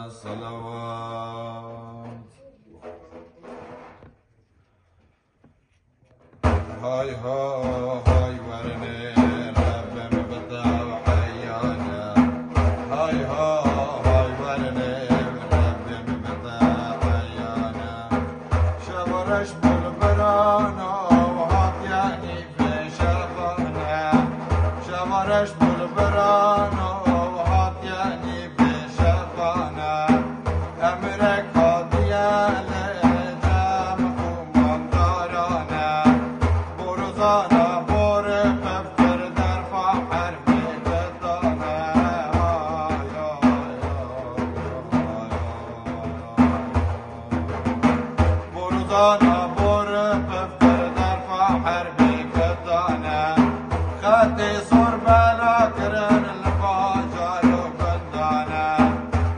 صلوات هاي هاي ورني رب مبدع وحيانا هاي هاي ورني رب مبدع وحيانا شبرش بالبرانا وهات يعني في شبانا شبرش بالبرانا وهات يعني في شبانا أمرك هادية لجام ومنظرانا برزانا بور بفتر درفع حربي بدانا برزانا بور بفتر درفع حربي بدانا خدي صور بلا كرن الفاجر وبدانا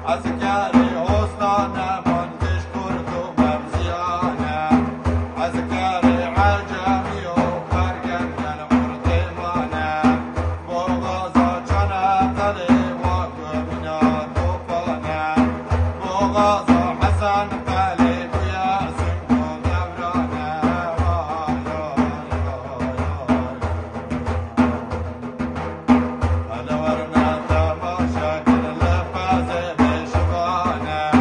عسكري وسطانا منتش كرد ومرزيانا عسكري عجمي وفرقن المرتمانا بوغازا جانا تلي وقمنا طوفانا بوغازا حسن تلي وياسين ودورانا هلا ورنا تماشا كل لفازي بشبانا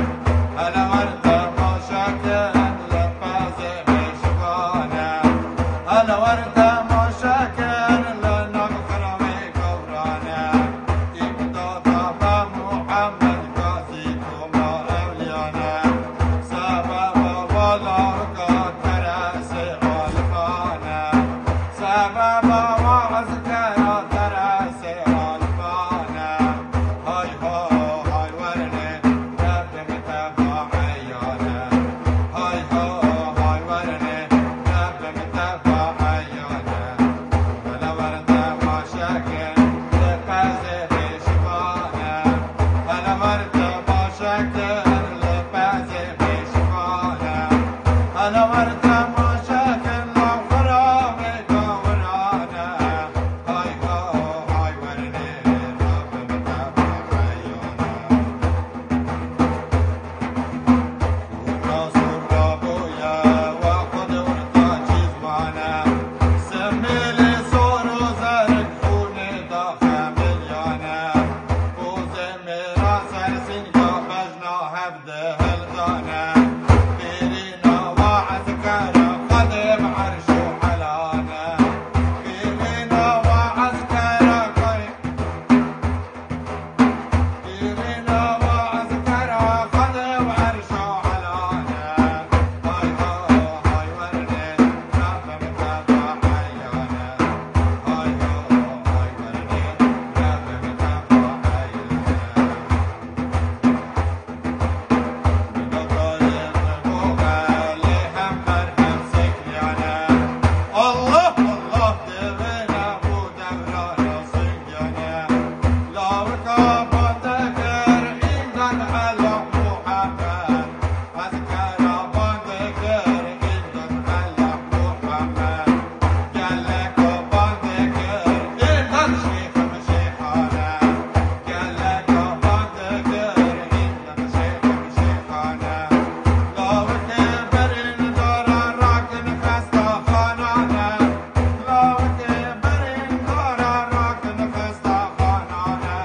هلا ورنا تماشا كل لفازي بشبانا هلا ورنا تماشا كل لنغفر وكورانا إمدادا بمحمد قاسيكما أوليانا سبب وضعك تراسي غلبانا سبب وعزكنا تراسي غلبانا هاي هاي ورني رب متابع عيانا هاي هاي ورني رب متابع عيانا هلا ورنا مشاكل لفازي بشبانا هلا ورنا مشاكل لفازي بشبانا هلا ورنا مشاكل لغراوي كورانا هاي هاي ورني رب متابع عيانا وراسو رابويا وقد ورطا جزمانا سميلي صورو زرق فوني ضخم مليانا وزمي راسر سنقا بجنا هبده هلدانا بيرينا وعسكرا قدم عرشو حلانا بيرينا وعسكرا بيرينا وعسكرا قدم عرشو حلانا هاي هاي ورني رب متابع عيانا هاي هاي ورني رب متابع الله الله دبنا ودبرانا صيانا لا وكابت غير إنسان على محمد أذكر بذكر إنسان على محمد قال لك بذكر إنسان شيخ مشيخانا قال لك بذكر إنسان شيخ مشيخانا لا وكبر الدار راكن خستا خانانا لا وكبر الدار راكن خستا خانانا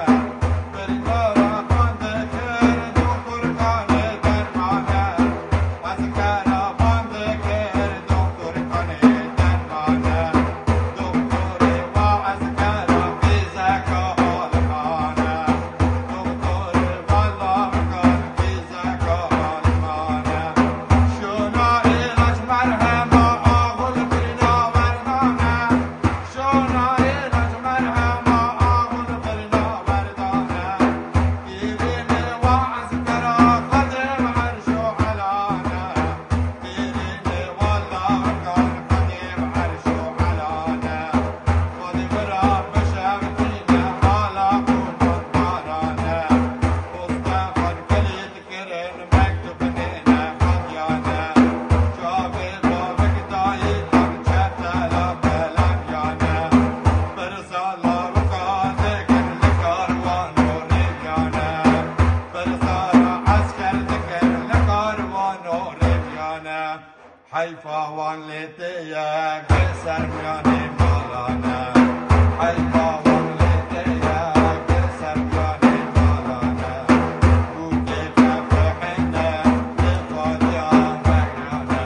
بالدار بذكر دوخ حیفا وان لیتیک سرمیانی مالانه حیفا وان لیتیک سرمیانی مالانه بوکی تفحنه لقاجا وگرانه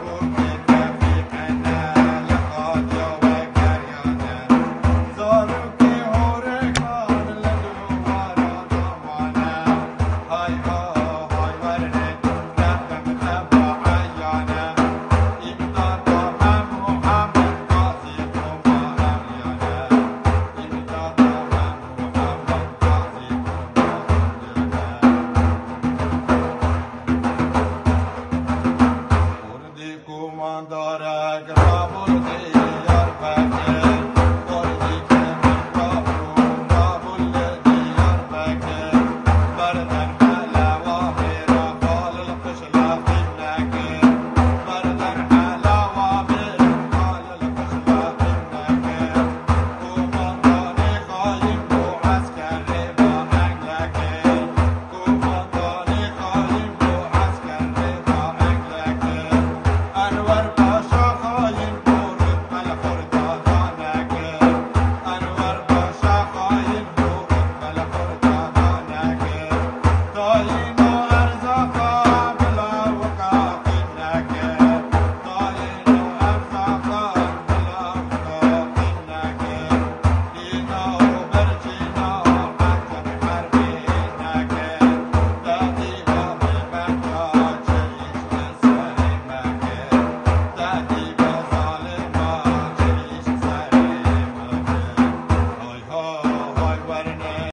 بوکی تفحنه لقاجا وگرانه زاروکی هورکان لدو وارا دامانه های